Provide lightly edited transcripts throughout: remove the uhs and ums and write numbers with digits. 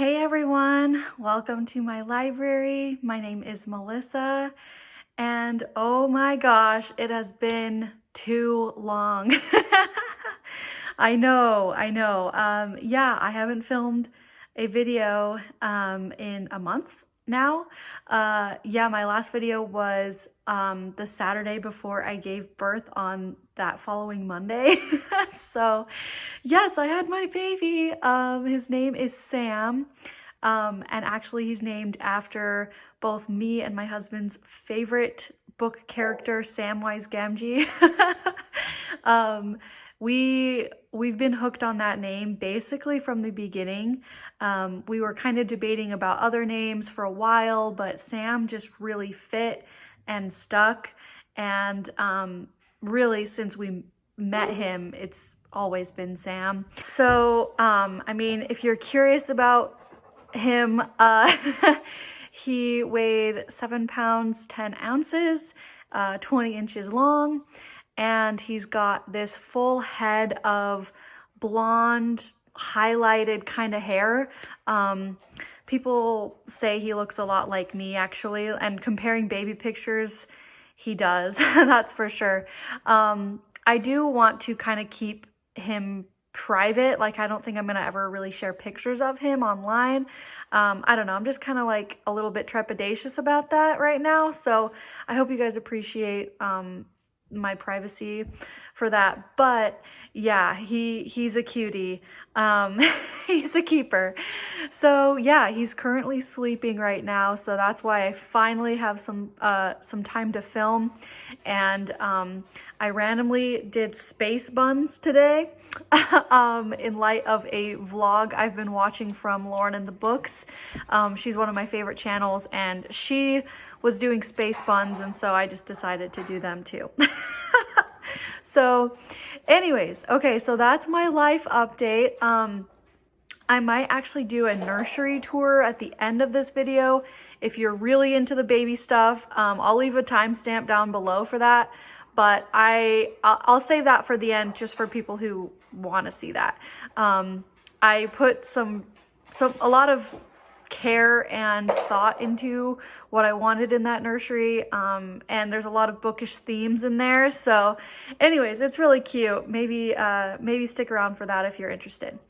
Hey everyone, welcome to my library. My name is Melissa, and oh my gosh, it has been too long. I know. Yeah, I haven't filmed a video in a month now. Yeah, my last video was the Saturday before I gave birth on that following Monday. So yes, I had my baby. His name is Sam. And actually he's named after both me and my husband's favorite book character, Samwise Gamgee. um, we've been hooked on that name basically from the beginning. We were kind of debating about other names for a while, but Sam just really fit and stuck. And really, since we met him, it's always been Sam. So, I mean, if you're curious about him, he weighed 7 pounds, 10 ounces, 20 inches long, and he's got this full head of blonde, highlighted kind of hair. People say he looks a lot like me, actually, and comparing baby pictures, he does, that's for sure. I do want to kind of keep him private. Like, I don't think I'm gonna ever really share pictures of him online. I don't know, I'm just kind of like a little bit trepidatious about that right now, so I hope you guys appreciate my privacy for that. But yeah, he's a cutie. He's a keeper. So yeah, he's currently sleeping right now, so that's why I finally have some time to film. And I randomly did space buns today in light of a vlog I've been watching from Lauren and the Books. She's one of my favorite channels, and she was doing space buns, and so I just decided to do them too. So anyways, okay, so that's my life update. I might actually do a nursery tour at the end of this video. If you're really into the baby stuff, I'll leave a timestamp down below for that. But I'll save that for the end, just for people who want to see that. I put a lot of care and thought into what I wanted in that nursery, and there's a lot of bookish themes in there. So anyways, it's really cute. Maybe stick around for that if you're interested.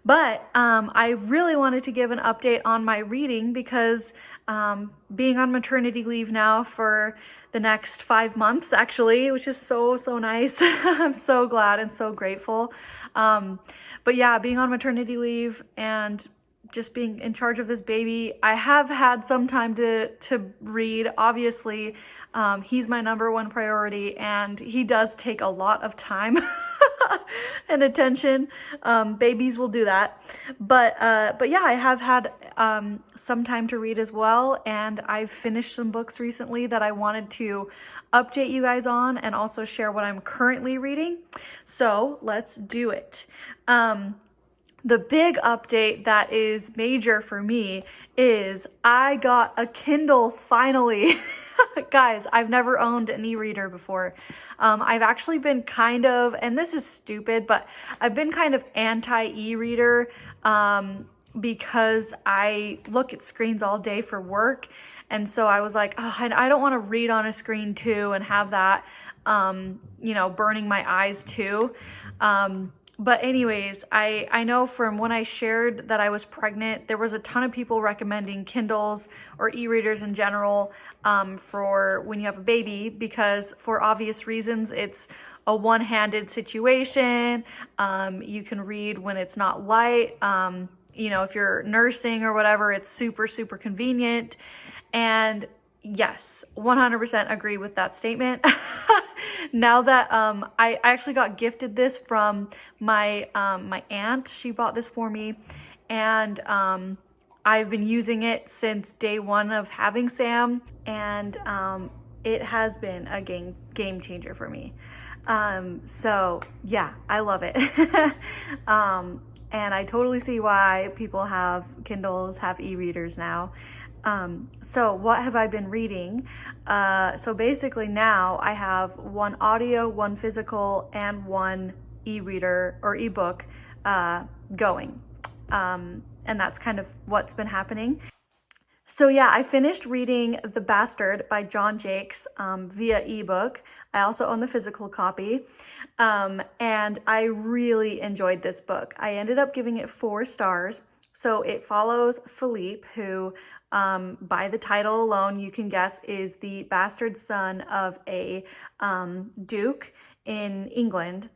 But I really wanted to give an update on my reading because being on maternity leave now for the next 5 months, actually, which is so nice. I'm so glad and so grateful. But yeah, being on maternity leave and just being in charge of this baby, I have had some time to read. Obviously, he's my #1 priority, and he does take a lot of time and attention. Babies will do that. But yeah, I have had some time to read as well, and I've finished some books recently that I wanted to update you guys on and also share what I'm currently reading. So let's do it. The big update that is major for me is I got a Kindle finally. Guys, I've never owned an e-reader before. I've actually been kind of, and this is stupid, but I've been kind of anti-e-reader because I look at screens all day for work. And so I was like, oh, I don't want to read on a screen too and have that, burning my eyes too. But anyways, I know from when I shared that I was pregnant, there was a ton of people recommending Kindles or e-readers in general for when you have a baby, because for obvious reasons, it's a one-handed situation. You can read when it's not light. If you're nursing or whatever, it's super convenient. And yes, 100% agree with that statement. Now that I actually got gifted this from my aunt. She bought this for me, and I've been using it since day one of having Sam, and it has been a game changer for me. So yeah, I love it. And I totally see why people have Kindles, have e-readers now. So what have I been reading? So basically now I have 1 audio, 1 physical, and 1 e-reader or ebook going. and that's kind of what's been happening. So yeah, I finished reading The Bastard by John Jakes via ebook. I also own the physical copy, and I really enjoyed this book. I ended up giving it 4 stars. So it follows Philippe, who, by the title alone, you can guess is the bastard son of a duke in England.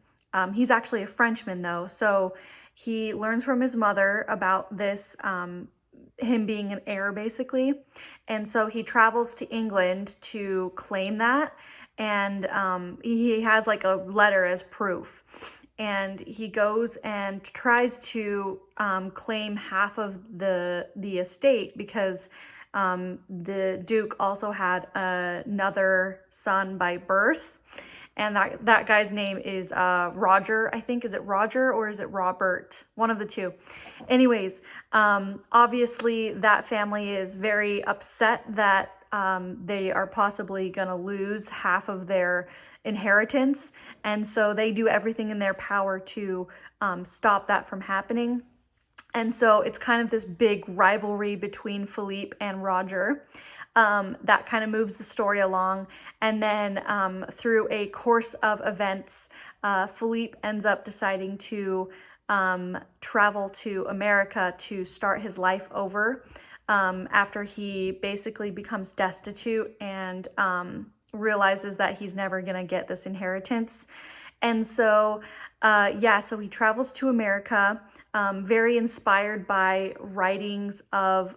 He's actually a Frenchman though, so he learns from his mother about this him being an heir basically, and so he travels to England to claim that, and he has like a letter as proof, and he goes and tries to claim half of the estate because the Duke also had another son by birth, and that guy's name is Roger, I think. Is it Roger or is it Robert? One of the two. Anyways, obviously that family is very upset that they are possibly gonna lose half of their inheritance, and so they do everything in their power to stop that from happening. And so it's kind of this big rivalry between Philippe and Roger that kind of moves the story along. And then through a course of events, Philippe ends up deciding to travel to America to start his life over after he basically becomes destitute and realizes that he's never going to get this inheritance. And so, yeah, so he travels to America, very inspired by writings of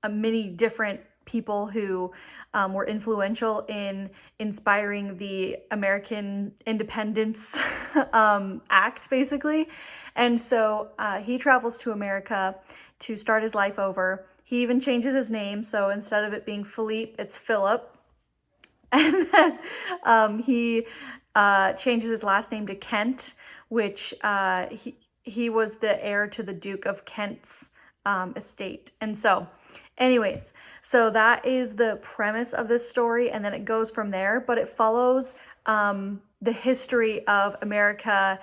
many different people who were influential in inspiring the American Independence Act, basically. And so he travels to America to start his life over. He even changes his name, so instead of it being Philippe, it's Philip. And then he changes his last name to Kent, which he was the heir to the Duke of Kent's estate. And so anyways, so that is the premise of this story, and then it goes from there, but it follows the history of America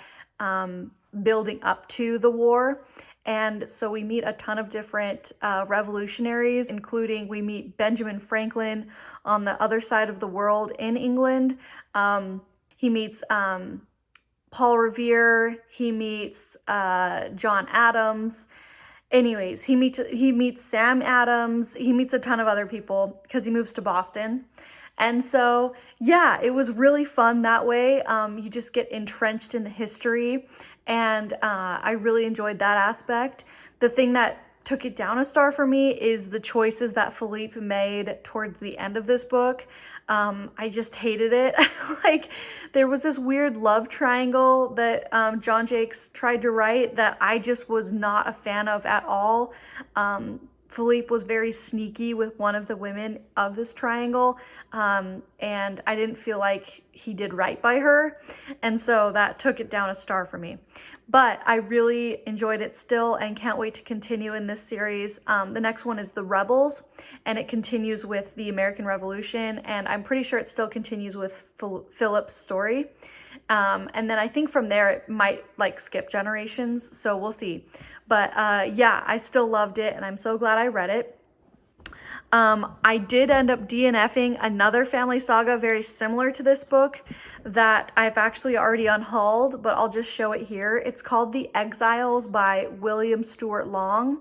building up to the war. And so we meet a ton of different revolutionaries, including we meet Benjamin Franklin on the other side of the world in England. He meets Paul Revere, he meets John Adams. Anyways, he meets Sam Adams, he meets a ton of other people because he moves to Boston. And so, yeah, it was really fun that way. You just get entrenched in the history, and I really enjoyed that aspect. The thing that took it down a star for me is the choices that Philippe made towards the end of this book. I just hated it. Like, there was this weird love triangle that John Jakes tried to write that I just was not a fan of at all. Philippe was very sneaky with one of the women of this triangle, and I didn't feel like he did right by her, and so that took it down a star for me. But I really enjoyed it still and can't wait to continue in this series. The next one is The Rebels, and it continues with the American Revolution, and I'm pretty sure it still continues with Philip's story. And then I think from there it might like skip generations, so we'll see. But yeah, I still loved it, and I'm so glad I read it. I did end up DNFing another family saga very similar to this book that I've actually already unhauled, but I'll just show it here. It's called The Exiles by William Stuart Long.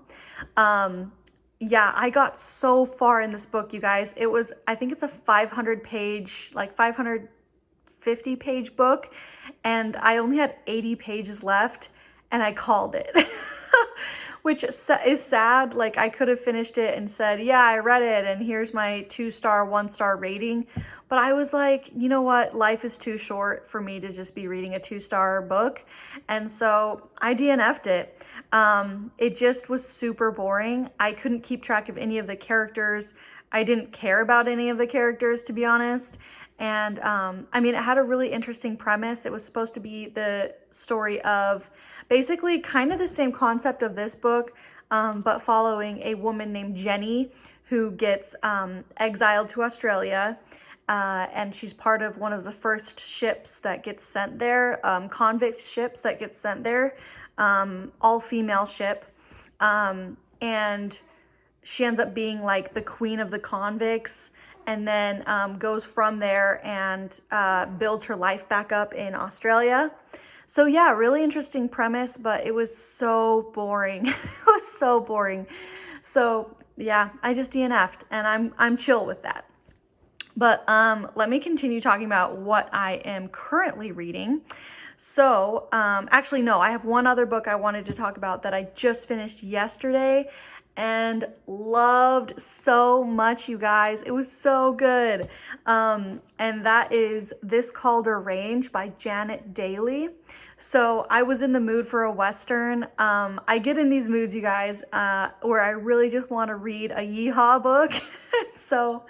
Yeah, I got so far in this book, you guys. It was, I think it's a 500 page, like 550 page book, and I only had 80 pages left, and I called it. Which is sad. Like, I could have finished it and said, yeah, I read it, and here's my 2-star, 1-star rating. But I was like, you know what? Life is too short for me to just be reading a 2-star book. And so I DNF'd it. It just was super boring. I couldn't keep track of any of the characters. I didn't care about any of the characters, to be honest. And I mean, it had a really interesting premise. It was supposed to be the story of basically kind of the same concept of this book, but following a woman named Jenny who gets exiled to Australia. And she's part of one of the first ships that gets sent there, convict ships that get sent there, all-female ship. And she ends up being like the queen of the convicts, and then goes from there and builds her life back up in Australia. So yeah, really interesting premise, but it was so boring. It was so boring. So yeah, I just DNF'd, and I'm chill with that. But let me continue talking about what I am currently reading. So actually, no, I have one other book I wanted to talk about that I just finished yesterday and loved so much, you guys. It was so good. And that is This Calder Range by Janet Dailey. So I was in the mood for a Western. I get in these moods, you guys, where I really just want to read a yeehaw book. So,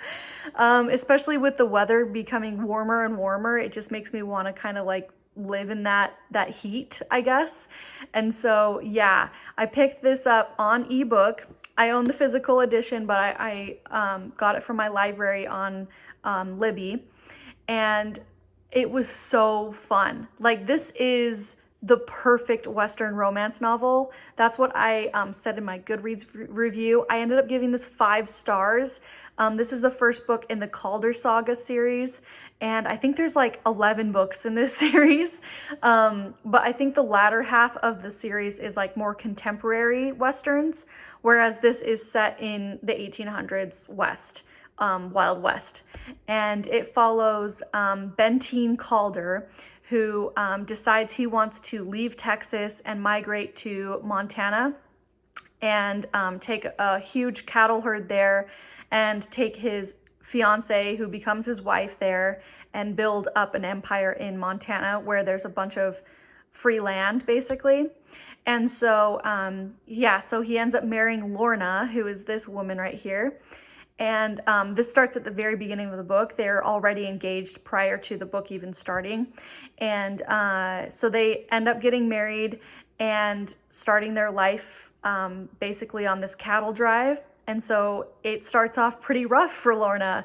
especially with the weather becoming warmer and warmer, it just makes me want to kind of like live in that heat, I guess. And so, yeah, I picked this up on ebook. I own the physical edition, but I got it from my library on Libby, and it was so fun. Like, this is the perfect Western romance novel. That's what I said in my Goodreads review. I ended up giving this 5 stars. This is the first book in the Calder saga series, and I think there's like 11 books in this series. But I think the latter half of the series is like more contemporary Westerns, whereas this is set in the 1800s West. Wild West. And it follows Benteen Calder, who decides he wants to leave Texas and migrate to Montana and take a huge cattle herd there and take his fiance, who becomes his wife, there and build up an empire in Montana where there's a bunch of free land, basically. And so, yeah, so he ends up marrying Lorna, who is this woman right here. And this starts at the very beginning of the book. They're already engaged prior to the book even starting. And so they end up getting married and starting their life basically on this cattle drive. And so it starts off pretty rough for Lorna.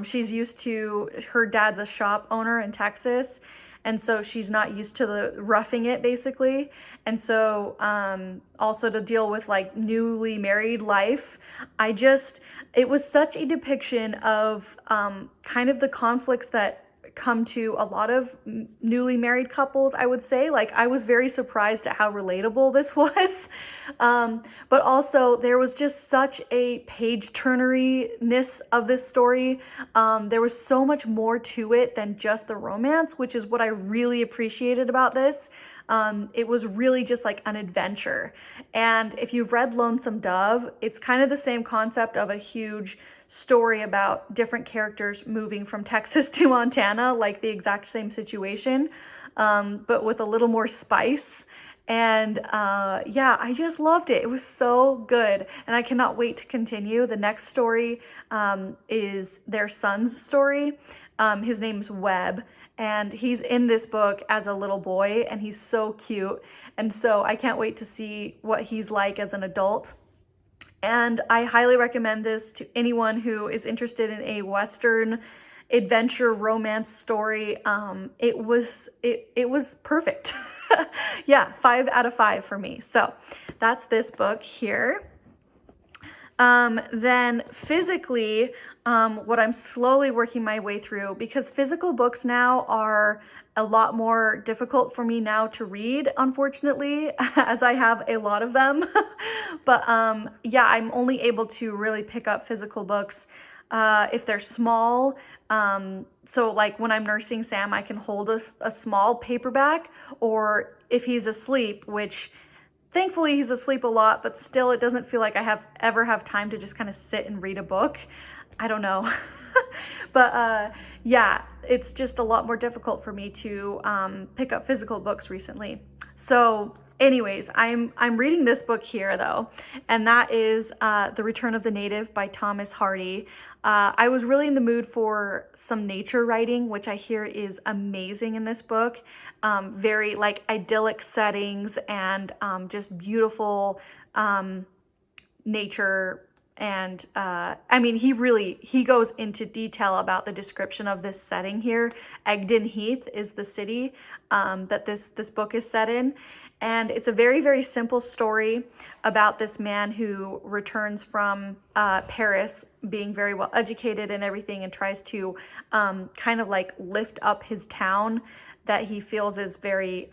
She's used to, her dad's a shop owner in Texas, and so she's not used to the roughing it, basically. And so also to deal with like newly married life, it was such a depiction of kind of the conflicts that come to a lot of newly married couples, I would say. Like, I was very surprised at how relatable this was. But also there was just such a page-turneriness of this story. There was so much more to it than just the romance, which is what I really appreciated about this. It was really just like an adventure. And if you've read Lonesome Dove, it's kind of the same concept of a huge story about different characters moving from Texas to Montana, like the exact same situation, but with a little more spice. And yeah, I just loved it. It was so good, and I cannot wait to continue. The next story is their son's story. His name's Webb, and he's in this book as a little boy, and he's so cute. And so I can't wait to see what he's like as an adult. And I highly recommend this to anyone who is interested in a Western adventure romance story. It was perfect. Yeah, 5 out of 5 for me. So that's this book here. Then physically, what I'm slowly working my way through, because physical books now are a lot more difficult for me now to read, unfortunately, as I have a lot of them. But yeah, I'm only able to really pick up physical books if they're small. So like when I'm nursing Sam, I can hold a small paperback, or if he's asleep, which thankfully he's asleep a lot, but still it doesn't feel like I ever have time to just kind of sit and read a book. I don't know. But yeah, it's just a lot more difficult for me to pick up physical books recently. So anyways, I'm reading this book here though, and that is The Return of the Native by Thomas Hardy. I was really in the mood for some nature writing, which I hear is amazing in this book. Very like idyllic settings and just beautiful nature. And I mean, he goes into detail about the description of this setting here. Egdon Heath is the city that this book is set in. And it's a very, very simple story about this man who returns from Paris, being very well educated and everything, and tries to kind of like lift up his town that he feels is very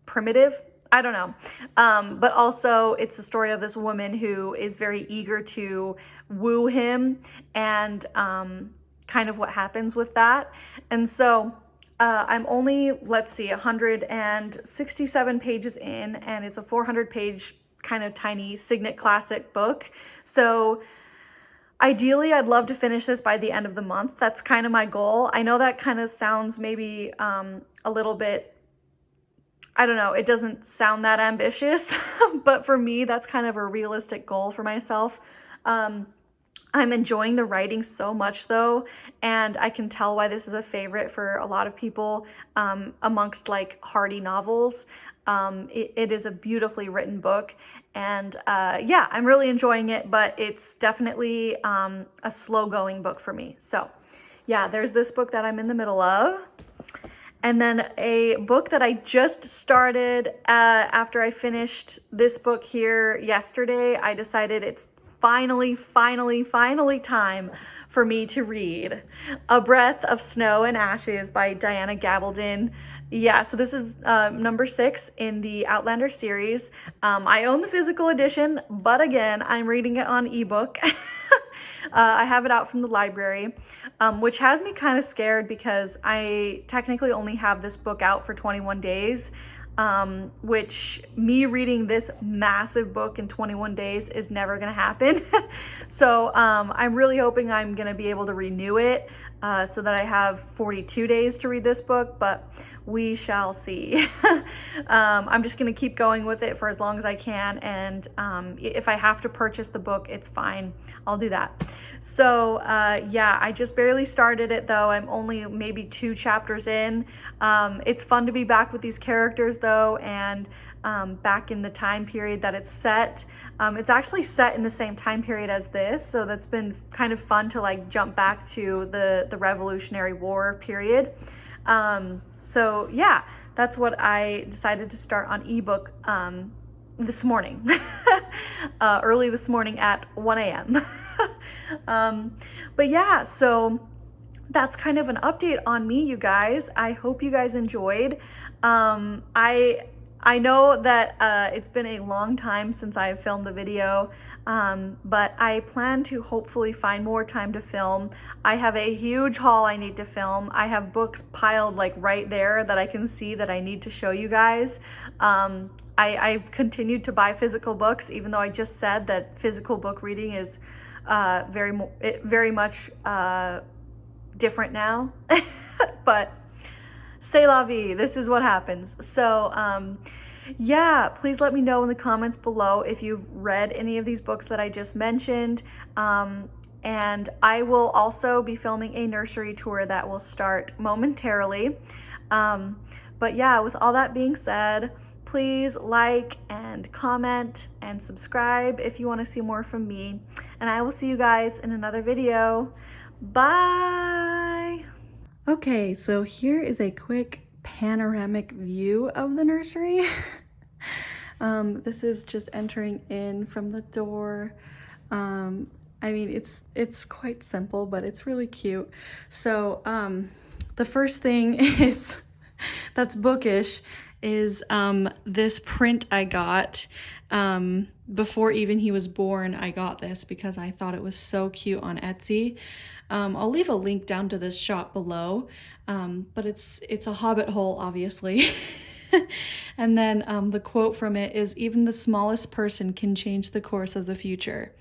primitive. I don't know. But also it's the story of this woman who is very eager to woo him, and kind of what happens with that. And so I'm only, let's see, 167 pages in, and it's a 400-page kind of tiny Signet Classic book. So ideally, I'd love to finish this by the end of the month. That's kind of my goal. I know that kind of sounds maybe a little bit, I don't know, it doesn't sound that ambitious, but for me, that's kind of a realistic goal for myself. I'm enjoying the writing so much though, and I can tell why this is a favorite for a lot of people amongst like hardy novels. It is a beautifully written book, and yeah, I'm really enjoying it, but it's definitely a slow going book for me. So yeah, there's this book that I'm in the middle of. And then a book that I just started after I finished this book here yesterday. I decided it's finally time for me to read A Breath of Snow and Ashes by Diana Gabaldon. Yeah, so this is number 6 in the Outlander series. I own the physical edition, but again, I'm reading it on ebook. I have it out from the library, which has me kind of scared because I technically only have this book out for 21 days, which me reading this massive book in 21 days is never going to happen. So I'm really hoping I'm going to be able to renew it so that I have 42 days to read this book, but we shall see. I'm just going to keep going with it for as long as I can, and if I have to purchase the book, it's fine. I'll do that. So yeah, I just barely started it though. I'm only maybe 2 chapters in. It's fun to be back with these characters though, and back in the time period that it's set. It's actually set in the same time period as this, so that's been kind of fun to like jump back to the Revolutionary War period. So yeah, that's what I decided to start on ebook this morning, early this morning at 1 a.m. But yeah, so that's kind of an update on me, you guys. I hope you guys enjoyed. I know that it's been a long time since I have filmed a video, but I plan to hopefully find more time to film. I have a huge haul I need to film. I have books piled like right there that I can see that I need to show you guys. I've continued to buy physical books, even though I just said that physical book reading is very much different now. But c'est la vie, this is what happens. So yeah, please let me know in the comments below if you've read any of these books that I just mentioned. And I will also be filming a nursery tour that will start momentarily. But yeah, with all that being said, please like and comment and subscribe if you want to see more from me. And I will see you guys in another video. Bye! Okay, so here is a quick panoramic view of the nursery. This is just entering in from the door. I mean, it's quite simple, but it's really cute. So the first thing is that's bookish is this print I got before even he was born. I got this because I thought it was so cute on Etsy. I'll leave a link down to this shop below, but it's a hobbit hole, obviously. And then the quote from it is, "Even the smallest person can change the course of the future."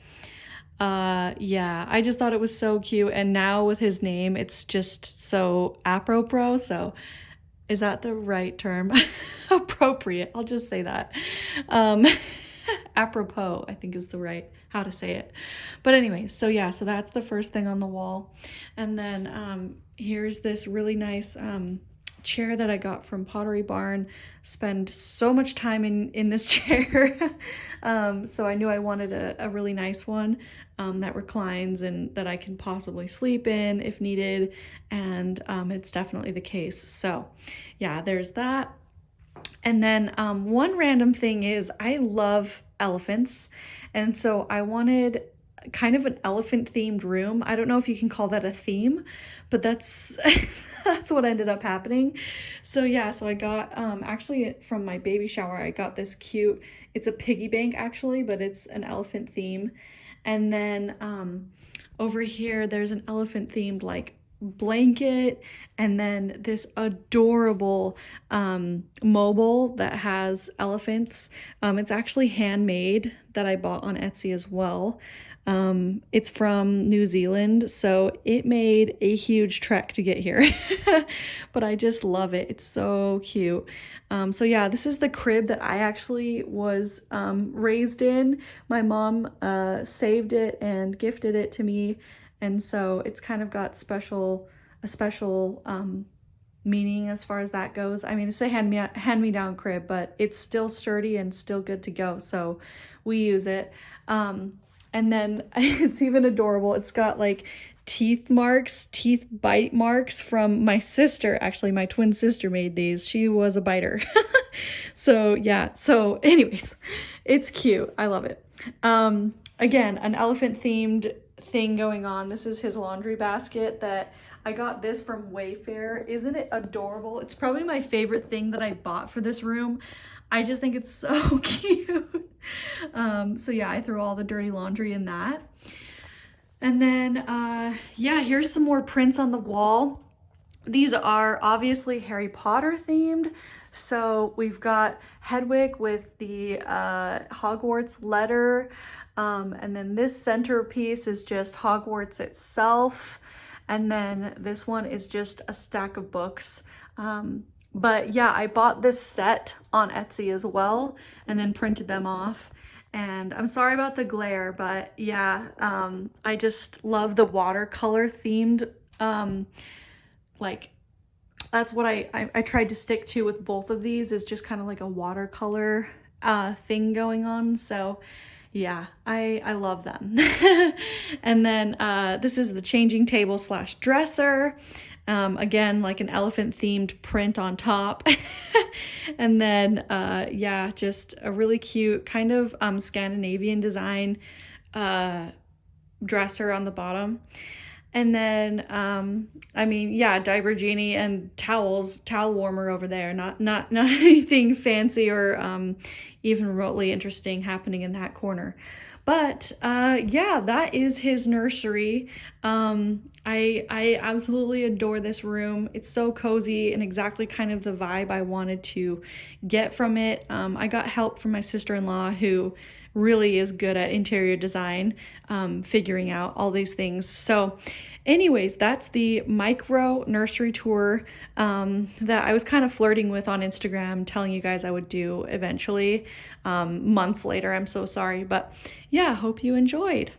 Yeah, I just thought it was so cute, and now with his name, it's just so apropos. So is that the right term? Appropriate, I'll just say that. Apropos, I think is the right how to say it. But anyway, so yeah, so that's the first thing on the wall. And then here's this really nice chair that I got from Pottery Barn. Spend so much time in this chair. So I knew I wanted a really nice one that reclines and that I can possibly sleep in if needed, and it's definitely the case. So yeah, there's that. And then one random thing is I love elephants. And so I wanted kind of an elephant themed room. I don't know if you can call that a theme, but that's that's what ended up happening. So yeah, so I got actually from my baby shower, I got this cute, it's a piggy bank actually, but it's an elephant theme. And then over here there's an elephant themed like blanket, and then this adorable mobile that has elephants. It's actually handmade, that I bought on Etsy as well. It's from New Zealand, so it made a huge trek to get here. But I just love it. It's so cute. So yeah, this is the crib that I actually was raised in. My mom saved it and gifted it to me, and so it's kind of got a special meaning as far as that goes. I mean, it's a hand-me-down crib, but it's still sturdy and still good to go, so we use it. And then it's even adorable. It's got like teeth bite marks from my sister. Actually, my twin sister made these. She was a biter. So yeah, so anyways, it's cute. I love it. Again, an elephant themed thing going on. This is his laundry basket that I got this from Wayfair. Isn't it adorable? It's probably my favorite thing that I bought for this room. I just think it's so cute. So yeah, I threw all the dirty laundry in that. And then, yeah, here's some more prints on the wall. These are obviously Harry Potter themed. So we've got Hedwig with the Hogwarts letter. And then this centerpiece is just Hogwarts itself. And then this one is just a stack of books. But yeah, I bought this set on Etsy as well and then printed them off. And I'm sorry about the glare, but yeah, I just love the watercolor themed, like, that's what I tried to stick to with both of these, is just kind of like a watercolor thing going on. So yeah, I love them. And then this is the changing table slash dresser. Again, like an elephant themed print on top. And then, yeah, just a really cute kind of Scandinavian design dresser on the bottom. And then, I mean, yeah, diaper genie and towel warmer over there. Not anything fancy or even remotely interesting happening in that corner. But yeah, that is his nursery. I absolutely adore this room. It's so cozy and exactly kind of the vibe I wanted to get from it. I got help from my sister-in-law, who really is good at interior design, figuring out all these things. So anyways, that's the micro nursery tour that I was kind of flirting with on Instagram, telling you guys I would do eventually, months later. I'm so sorry, but yeah, hope you enjoyed.